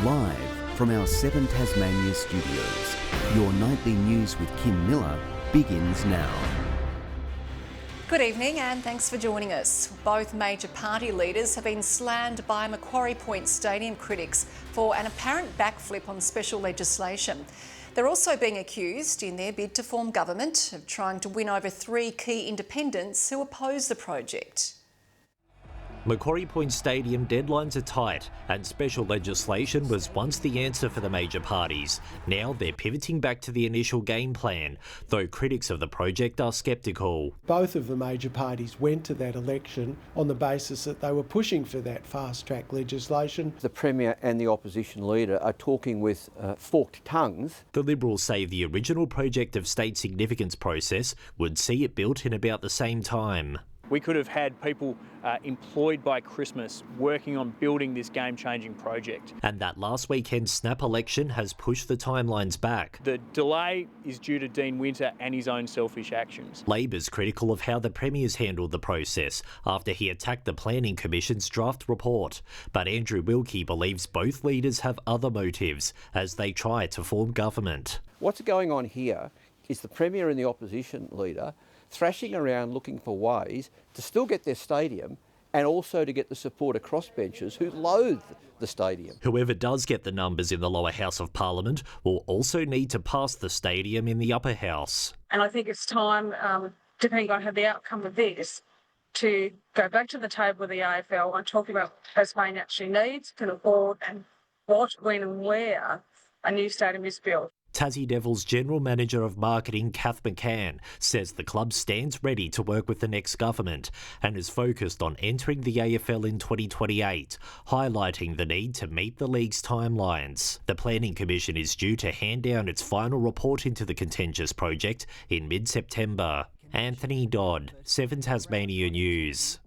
Live from our 7 Tasmania studios, your nightly news with Kim Miller begins now. Good evening and thanks for joining us. Both major party leaders have been slammed by Macquarie Point Stadium critics for an apparent backflip on special legislation. They're also being accused, in their bid to form government, of trying to win over 3 key independents who oppose the project. Macquarie Point Stadium deadlines are tight and special legislation was once the answer for the major parties. Now they're pivoting back to the initial game plan, though critics of the project are sceptical. Both of the major parties went to that election on the basis that they were pushing for that fast-track legislation. The Premier and the opposition leader are talking with forked tongues. The Liberals say the original project of state significance process would see it built in about the same time. We could have had people employed by Christmas working on building this game-changing project. And that last weekend's snap election has pushed the timelines back. The delay is due to Dean Winter and his own selfish actions. Labor's critical of how the Premier's handled the process after he attacked the Planning Commission's draft report. But Andrew Wilkie believes both leaders have other motives as they try to form government. What's going on here is the Premier and the opposition leader thrashing around looking for ways to still get their stadium and also to get the support of crossbenchers who loathe the stadium. Whoever does get the numbers in the lower house of Parliament will also need to pass the stadium in the upper house. And I think it's time, depending on how the outcome of this, to go back to the table with the AFL and talk about what Tasmania actually needs, can afford, and what, when and where a new stadium is built. Tassie Devils General Manager of Marketing Kath McCann says the club stands ready to work with the next government and is focused on entering the AFL in 2028, highlighting the need to meet the league's timelines. The Planning Commission is due to hand down its final report into the contentious project in mid-September. Anthony Dodd, 7 Tasmania News.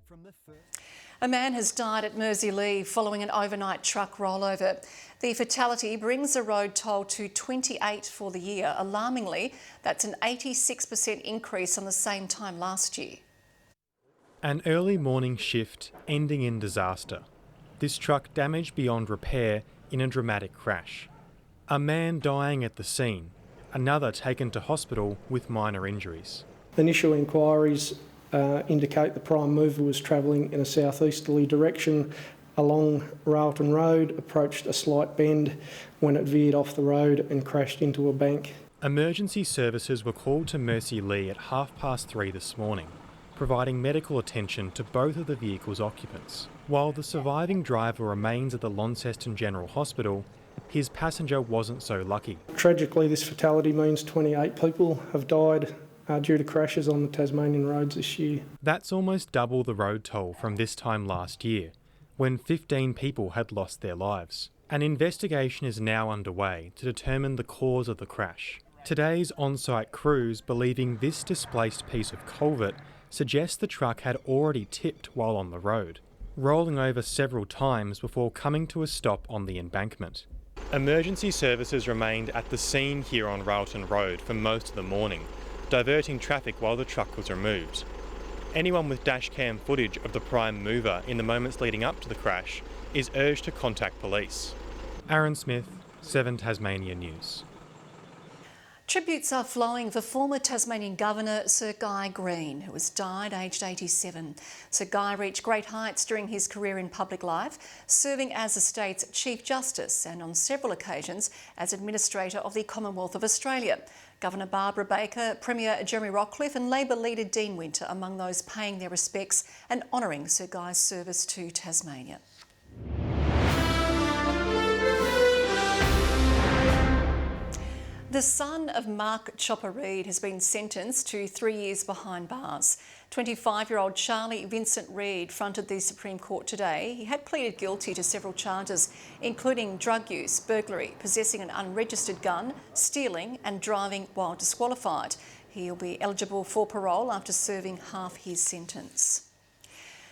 A man has died at Merseylee following an overnight truck rollover. The fatality brings the road toll to 28 for the year. Alarmingly, that's an 86% increase on the same time last year. An early morning shift ending in disaster. This truck damaged beyond repair in a dramatic crash. A man dying at the scene, another taken to hospital with minor injuries. Initial inquiries indicate the prime mover was travelling in a southeasterly direction along Railton Road, approached a slight bend when it veered off the road and crashed into a bank. Emergency services were called to Merseylee at 3:30 this morning, providing medical attention to both of the vehicle's occupants. While the surviving driver remains at the Launceston General Hospital, his passenger wasn't so lucky. Tragically, this fatality means 28 people have died due to crashes on the Tasmanian roads this year. That's almost double the road toll from this time last year, when 15 people had lost their lives. An investigation is now underway to determine the cause of the crash. Today's on-site crews believing this displaced piece of culvert suggests the truck had already tipped while on the road, rolling over several times before coming to a stop on the embankment. Emergency services remained at the scene here on Railton Road for most of the morning, diverting traffic while the truck was removed. Anyone with dashcam footage of the prime mover in the moments leading up to the crash is urged to contact police. Aaron Smith, 7 Tasmania News. Tributes are flowing for former Tasmanian Governor Sir Guy Green, who has died aged 87. Sir Guy reached great heights during his career in public life, serving as the state's Chief Justice and on several occasions as Administrator of the Commonwealth of Australia. Governor Barbara Baker, Premier Jeremy Rockcliffe and Labor leader Dean Winter among those paying their respects and honouring Sir Guy's service to Tasmania. The son of Mark Chopper Reid has been sentenced to 3 years behind bars. 25-year-old Charlie Vincent Reid fronted the Supreme Court today. He had pleaded guilty to several charges, including drug use, burglary, possessing an unregistered gun, stealing and driving while disqualified. He'll be eligible for parole after serving half his sentence.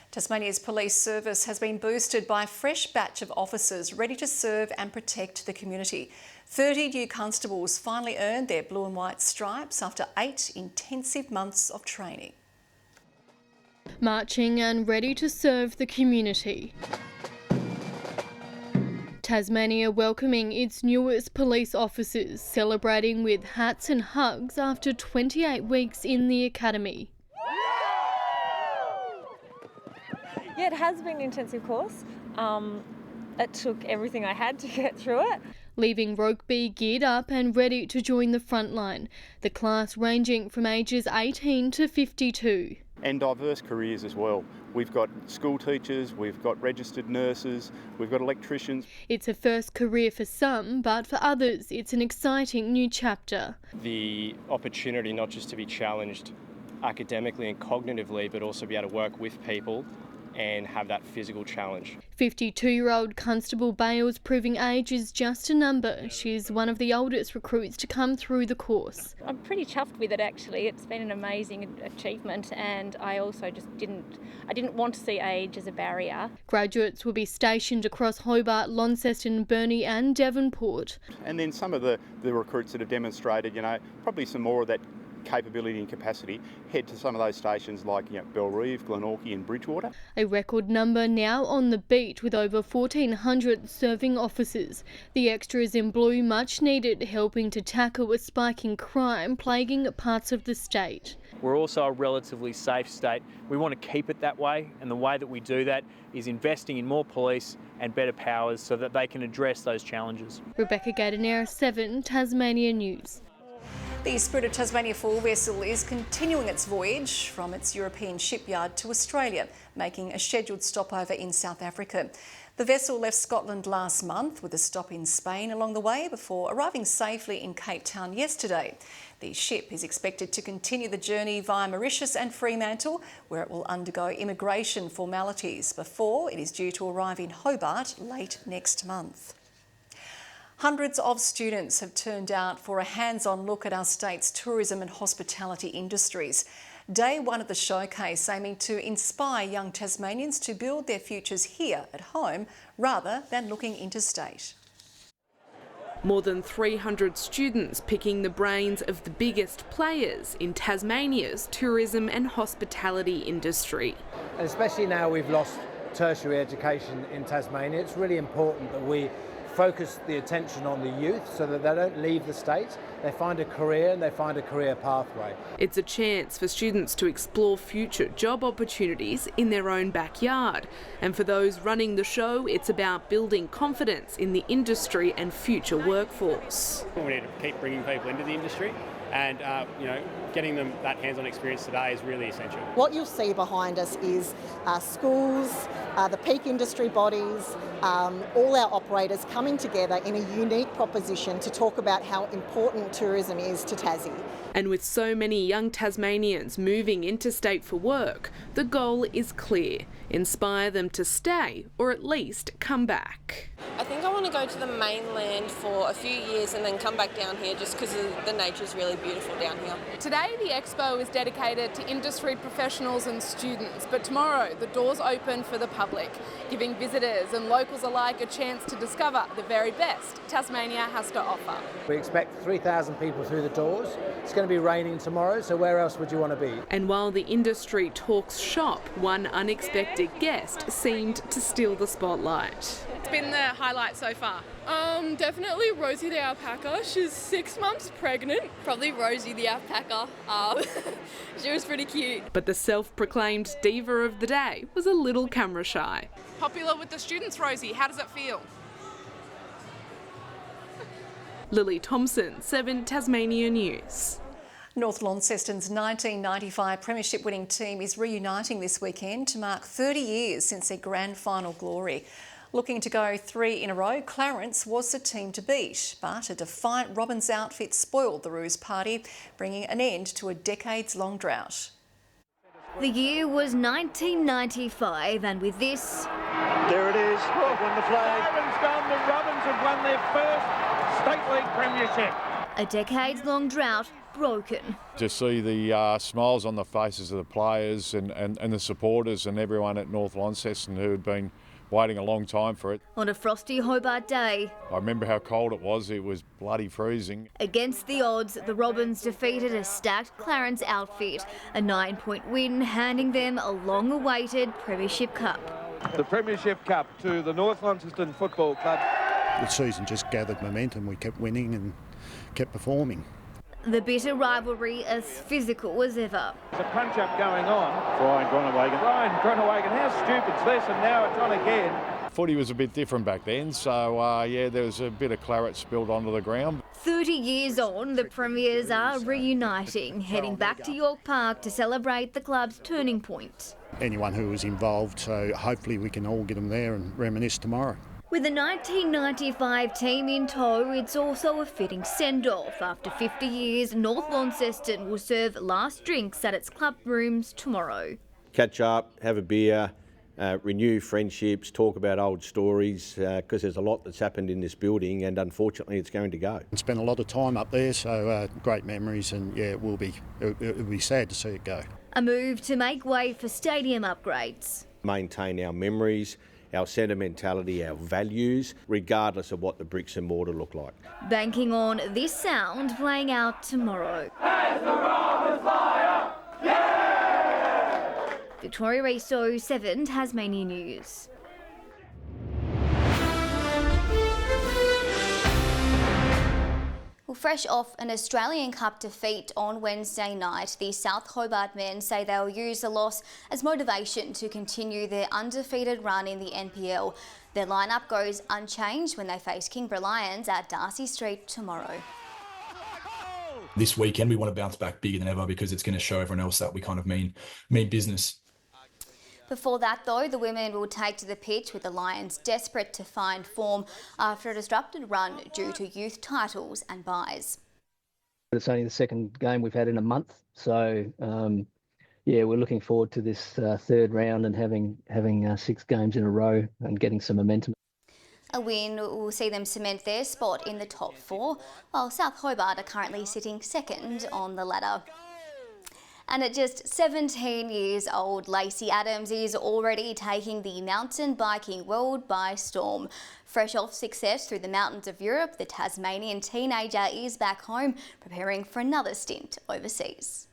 Tasmania's police service has been boosted by a fresh batch of officers ready to serve and protect the community. 30 new constables finally earned their blue and white stripes after 8 intensive months of training. Marching and ready to serve the community. Tasmania welcoming its newest police officers, celebrating with hats and hugs after 28 weeks in the academy. Yeah, it has been an intensive course. It took everything I had to get through it. Leaving Rokeby geared up and ready to join the front line, the class ranging from ages 18 to 52. And diverse careers as well. We've got school teachers, we've got registered nurses, we've got electricians. It's a first career for some, but for others it's an exciting new chapter. The opportunity not just to be challenged academically and cognitively, but also be able to work with people and have that physical challenge. 52-year-old Constable Bales proving age is just a number. She's one of the oldest recruits to come through the course. I'm pretty chuffed with it actually. It's been an amazing achievement, and I also just didn't want to see age as a barrier. Graduates will be stationed across Hobart, Launceston, Burnie and Devonport. And then some of the recruits that have demonstrated, probably some more of that capability and capacity, head to some of those stations like Bellerive, Glenorchy and Bridgewater. A record number now on the beat with over 1,400 serving officers. The extras in blue much needed, helping to tackle a spike in crime plaguing parts of the state. We're also a relatively safe state. We want to keep it that way, and the way that we do that is investing in more police and better powers so that they can address those challenges. Rebecca Gaidenera, 7 Tasmania News. The Spirit of Tasmania 4 vessel is continuing its voyage from its European shipyard to Australia, making a scheduled stopover in South Africa. The vessel left Scotland last month with a stop in Spain along the way before arriving safely in Cape Town yesterday. The ship is expected to continue the journey via Mauritius and Fremantle, where it will undergo immigration formalities before it is due to arrive in Hobart late next month. Hundreds of students have turned out for a hands-on look at our state's tourism and hospitality industries. Day one of the showcase aiming to inspire young Tasmanians to build their futures here at home rather than looking interstate. More than 300 students picking the brains of the biggest players in Tasmania's tourism and hospitality industry. And especially now we've lost tertiary education in Tasmania, it's really important that we focus the attention on the youth so that they don't leave the state, they find a career and they find a career pathway. It's a chance for students to explore future job opportunities in their own backyard. And for those running the show, it's about building confidence in the industry and future workforce. We need to keep bringing people into the industry, and getting them that hands-on experience today is really essential. What you'll see behind us is schools, the peak industry bodies, all our operators coming together in a unique proposition to talk about how important tourism is to Tassie. And with so many young Tasmanians moving interstate for work, the goal is clear: inspire them to stay or at least come back. I think I want to go to the mainland for a few years and then come back down here just because the nature's really beautiful down here. Today the expo is dedicated to industry professionals and students, but tomorrow the doors open for the public, giving visitors and locals alike a chance to discover the very best Tasmania has to offer. We expect 3,000 people through the doors. It's going to be raining tomorrow, so where else would you want to be? And while the industry talks shop, one unexpected guest seemed to steal the spotlight. It's been the highlight so far. Definitely Rosie the alpaca. She's 6 months pregnant. Probably Rosie the alpaca. She was pretty cute. But the self-proclaimed diva of the day was a little camera shy. Popular with the students, Rosie. How does it feel? Lily Thompson, 7 Tasmania News. North Launceston's 1995 premiership winning team is reuniting this weekend to mark 30 years since their grand final glory. Looking to go 3 in a row, Clarence was the team to beat, but a defiant Robins outfit spoiled the Roos party, bringing an end to a decades-long drought. The year was 1995, and with this... There it is, they've won the flag. Siren's gone, the Robins have won their first State League premiership. A decades-long drought broken. To see the smiles on the faces of the players and the supporters and everyone at North Launceston who had been waiting a long time for it. On a frosty Hobart day. I remember how cold it was bloody freezing. Against the odds, the Robins defeated a stacked Clarence outfit, a 9-point win handing them a long-awaited Premiership Cup. The Premiership Cup to the North Launceston Football Club. The season just gathered momentum. We kept winning and kept performing. The bitter rivalry as physical as ever. There's a punch-up going on. Brian Groenewegen, how stupid's this? And now it's on again. Footy was a bit different back then, so yeah, there was a bit of claret spilled onto the ground. 30 years on, the Premiers are reuniting, heading back to York Park to celebrate the club's turning point. Anyone who was involved, so hopefully we can all get them there and reminisce tomorrow. With the 1995 team in tow, it's also a fitting send-off. After 50 years, North Launceston will serve last drinks at its club rooms tomorrow. Catch up, have a beer, renew friendships, talk about old stories, because there's a lot that's happened in this building and unfortunately it's going to go. Spent a lot of time up there, so great memories, and yeah, it will be sad to see it go. A move to make way for stadium upgrades. Maintain our memories, our sentimentality, our values, regardless of what the bricks and mortar look like. Banking on this sound playing out tomorrow. As the Romans fly up, yeah! Victoria Riso, 7 Tasmania News. Well, fresh off an Australian Cup defeat on Wednesday night, the South Hobart men say they'll use the loss as motivation to continue their undefeated run in the NPL. Their lineup goes unchanged when they face Kingborough Lions at Darcy Street tomorrow. This weekend we want to bounce back bigger than ever because it's going to show everyone else that we kind of mean business. Before that, though, the women will take to the pitch with the Lions desperate to find form after a disrupted run due to youth titles and buys. It's only the second game we've had in a month, so yeah, we're looking forward to this third round and having 6 games in a row and getting some momentum. A win will see them cement their spot in the top 4, while South Hobart are currently sitting second on the ladder. And at just 17 years old, Lacey Adams is already taking the mountain biking world by storm. Fresh off success through the mountains of Europe, the Tasmanian teenager is back home, preparing for another stint overseas.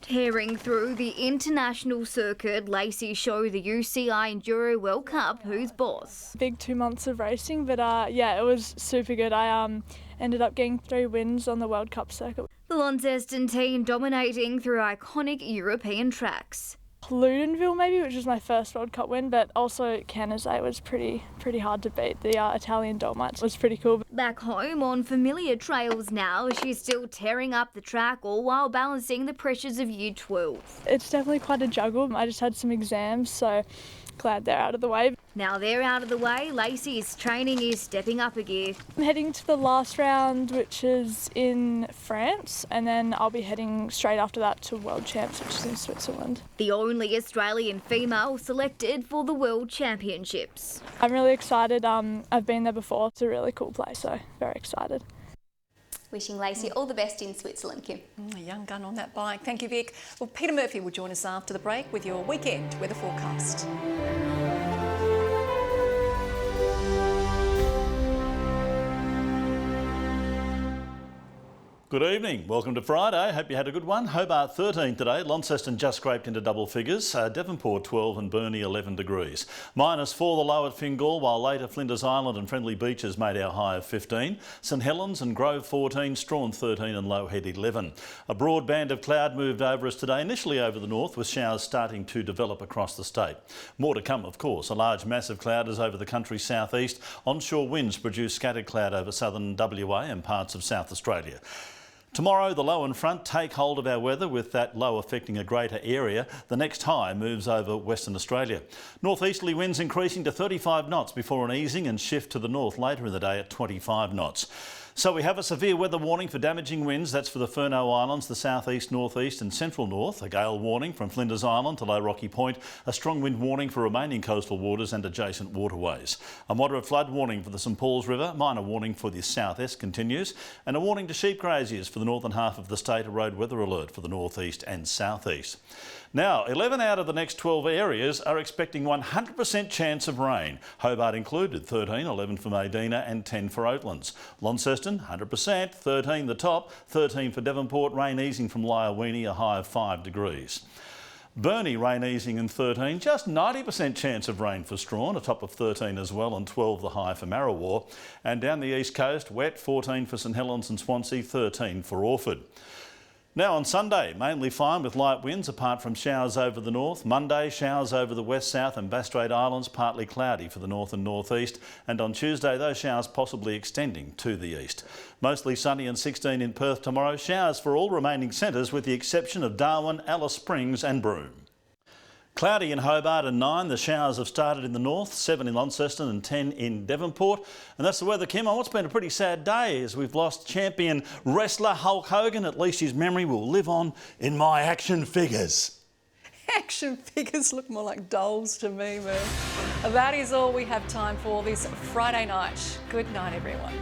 Tearing through the international circuit, Lacey showed the UCI Enduro World Cup who's boss. Big 2 months of racing, but yeah, it was super good. I ended up getting 3 wins on the World Cup circuit. The Launceston team dominating through iconic European tracks. Ludenville maybe, which was my first World Cup win, but also Canazei was pretty hard to beat. The Italian Dolomites was pretty cool. Back home on familiar trails now, she's still tearing up the track, all while balancing the pressures of Year 12. It's definitely quite a juggle. I just had some exams, so glad they're out of the way. Now they're out of the way, Lacey's training is stepping up a gear. I'm heading to the last round, which is in France, and then I'll be heading straight after that to World Champs, which is in Switzerland. The only Australian female selected for the World Championships. I'm really excited. I've been there before. It's a really cool place, so very excited. Wishing Lacey all the best in Switzerland, Kim. A young gun on that bike. Thank you, Vic. Well, Peter Murphy will join us after the break with your weekend weather forecast. Good evening. Welcome to Friday. Hope you had a good one. Hobart 13 today. Launceston just scraped into double figures. Devonport 12 and Burnie 11 degrees. -4 the low at Fingal, while later Flinders Island and Friendly Beaches made our high of 15. St Helens and Grove 14, Strawn 13 and Lowhead 11. A broad band of cloud moved over us today, initially over the north, with showers starting to develop across the state. More to come, of course. A large mass of cloud is over the country's southeast. Onshore winds produce scattered cloud over southern WA and parts of South Australia. Tomorrow, the low and front take hold of our weather, with that low affecting a greater area. The next high moves over Western Australia. Northeasterly winds increasing to 35 knots before an easing and shift to the north later in the day at 25 knots. So we have a severe weather warning for damaging winds. That's for the Furneaux Islands, the southeast, northeast and central north. A gale warning from Flinders Island to Low Rocky Point. A strong wind warning for remaining coastal waters and adjacent waterways. A moderate flood warning for the St Paul's River. Minor warning for the south-est continues. And a warning to sheep graziers for the northern half of the state. A road weather alert for the northeast and southeast. Now, 11 out of the next 12 areas are expecting 100% chance of rain. Hobart included, 13, 11 for Medina and 10 for Oatlands. Launceston, 100%, 13 the top, 13 for Devonport, rain easing from Lyowini, a high of 5 degrees. Burnie rain easing in 13, just 90% chance of rain for Strawn, a top of 13 as well, and 12 the high for Marrawar. And down the east coast, wet, 14 for St Helens and Swansea, 13 for Orford. Now on Sunday, mainly fine with light winds apart from showers over the north. Monday, showers over the west, south and Bass Strait Islands, partly cloudy for the north and northeast. And on Tuesday, those showers possibly extending to the east. Mostly sunny and 16 in Perth tomorrow. Showers for all remaining centres with the exception of Darwin, Alice Springs and Broome. Cloudy in Hobart and 9. The showers have started in the north, 7 in Launceston and 10 in Devonport. And that's the weather, Kim, on what's been a pretty sad day as we've lost champion wrestler Hulk Hogan. At least his memory will live on in my action figures. Action figures look more like dolls to me, man. That is all we have time for this Friday night. Good night, everyone.